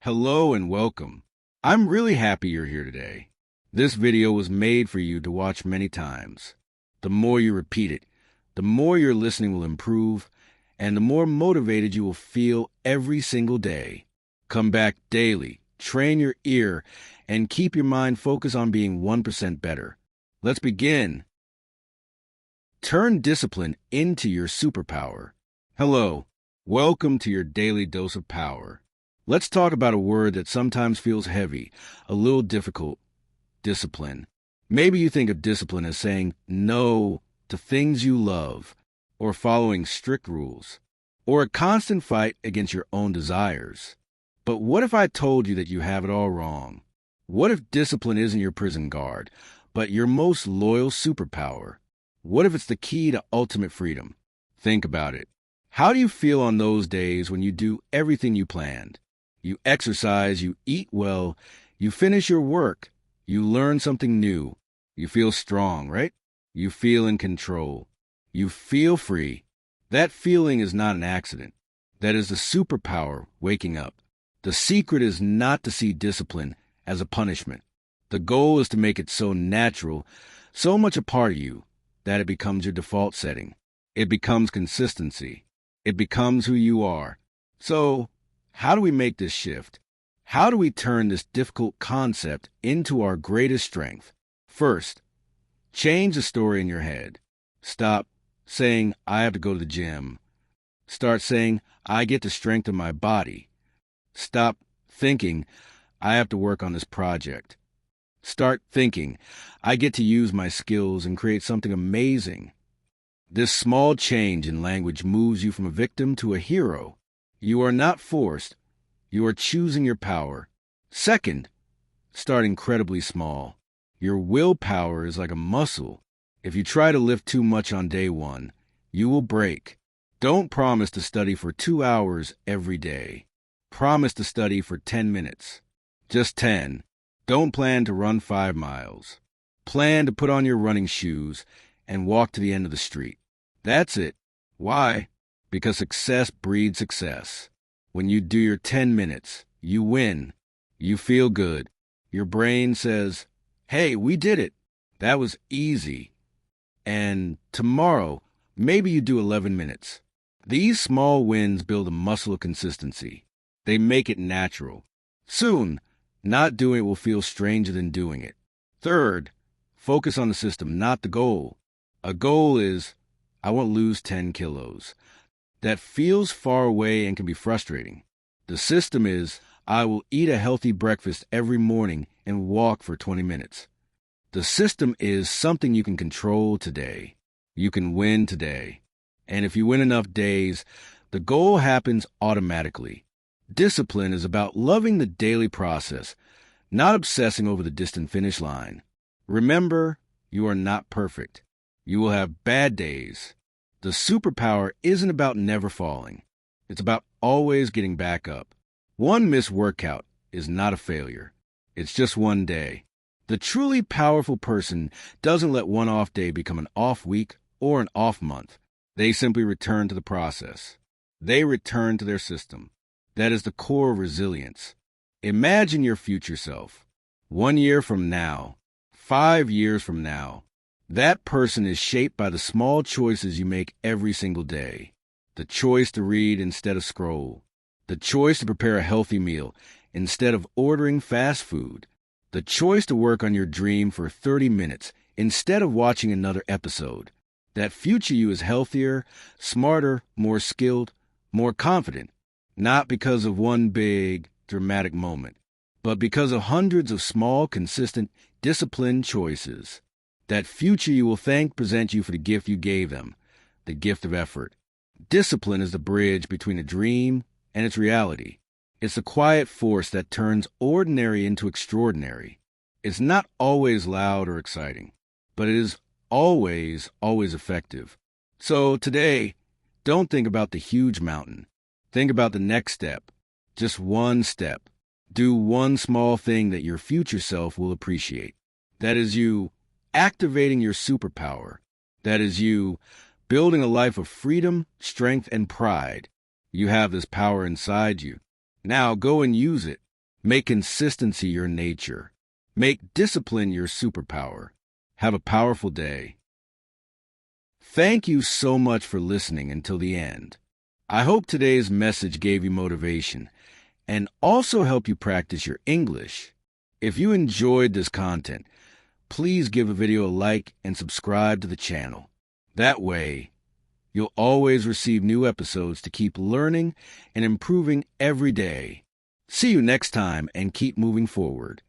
Hello and welcome. I'm really happy you're here today. This video was made for you to watch many times. The more you repeat it, the more your listening will improve, and the more motivated you will feel every single day. Come back daily, train your ear, and keep your mind focused on being 1% better. Let's begin. Turn discipline into your superpower. Hello, welcome to your daily dose of power. Let's talk about a word that sometimes feels heavy, a little difficult: discipline. Maybe you think of discipline as saying no to things you love, or following strict rules, or a constant fight against your own desires. But what if I told you that you have it all wrong? What if discipline isn't your prison guard, but your most loyal superpower? What if it's the key to ultimate freedom? Think about it. How do you feel on those days when you do everything you planned? You exercise, you eat well, you finish your work, you learn something new. You feel strong, right? You feel in control. You feel free. That feeling is not an accident. That is the superpower waking up. The secret is not to see discipline as a punishment. The goal is to make it so natural, so much a part of you, that it becomes your default setting. It becomes consistency. It becomes who you are. So, how do we make this shift? How do we turn this difficult concept into our greatest strength? First, change the story in your head. Stop saying, I have to go to the gym. Start saying, I get to strengthen my body. Stop thinking, I have to work on this project. Start thinking, I get to use my skills and create something amazing. This small change in language moves you from a victim to a hero. You are not forced. You are choosing your power. Second, start incredibly small. Your willpower is like a muscle. If you try to lift too much on day one, you will break. Don't promise to study for 2 hours every day. Promise to study for 10 minutes. Just 10. Don't plan to run 5 miles. Plan to put on your running shoes and walk to the end of the street. That's it. Why? Because success breeds success. When you do your 10 minutes, you win. You feel good. Your brain says, hey, we did it. That was easy. And tomorrow, maybe you do 11 minutes. These small wins build a muscle of consistency. They make it natural. Soon, not doing it will feel stranger than doing it. Third, focus on the system, not the goal. A goal is, I want to lose 10 kilos. That feels far away and can be frustrating. The system is, I will eat a healthy breakfast every morning and walk for 20 minutes. The system is something you can control today. You can win today. And if you win enough days, the goal happens automatically. Discipline is about loving the daily process, not obsessing over the distant finish line. Remember, you are not perfect. You will have bad days. The superpower isn't about never falling. It's about always getting back up. One missed workout is not a failure. It's just one day. The truly powerful person doesn't let one off day become an off week or an off month. They simply return to the process. They return to their system. That is the core of resilience. Imagine your future self. 1 year from now, 5 years from now. That person is shaped by the small choices you make every single day. The choice to read instead of scroll. The choice to prepare a healthy meal instead of ordering fast food. The choice to work on your dream for 30 minutes instead of watching another episode. That future you is healthier, smarter, more skilled, more confident. Not because of one big, dramatic moment, but because of hundreds of small, consistent, disciplined choices. That future you will thank present you for the gift you gave them, the gift of effort. Discipline is the bridge between a dream and its reality. It's a quiet force that turns ordinary into extraordinary. It's not always loud or exciting, but it is always effective. So today, don't think about the huge mountain. Think about the next step. Just one step. Do one small thing that your future self will appreciate. That is you activating your superpower. That is you building a life of freedom, strength, and pride. You have this power inside you. Now go and use it. Make consistency your nature. Make discipline your superpower. Have a powerful day. Thank you so much for listening until the end. I hope today's message gave you motivation and also help you practice your English. If you enjoyed this content, please give the video a like and subscribe to the channel. That way, you'll always receive new episodes to keep learning and improving every day. See you next time and keep moving forward.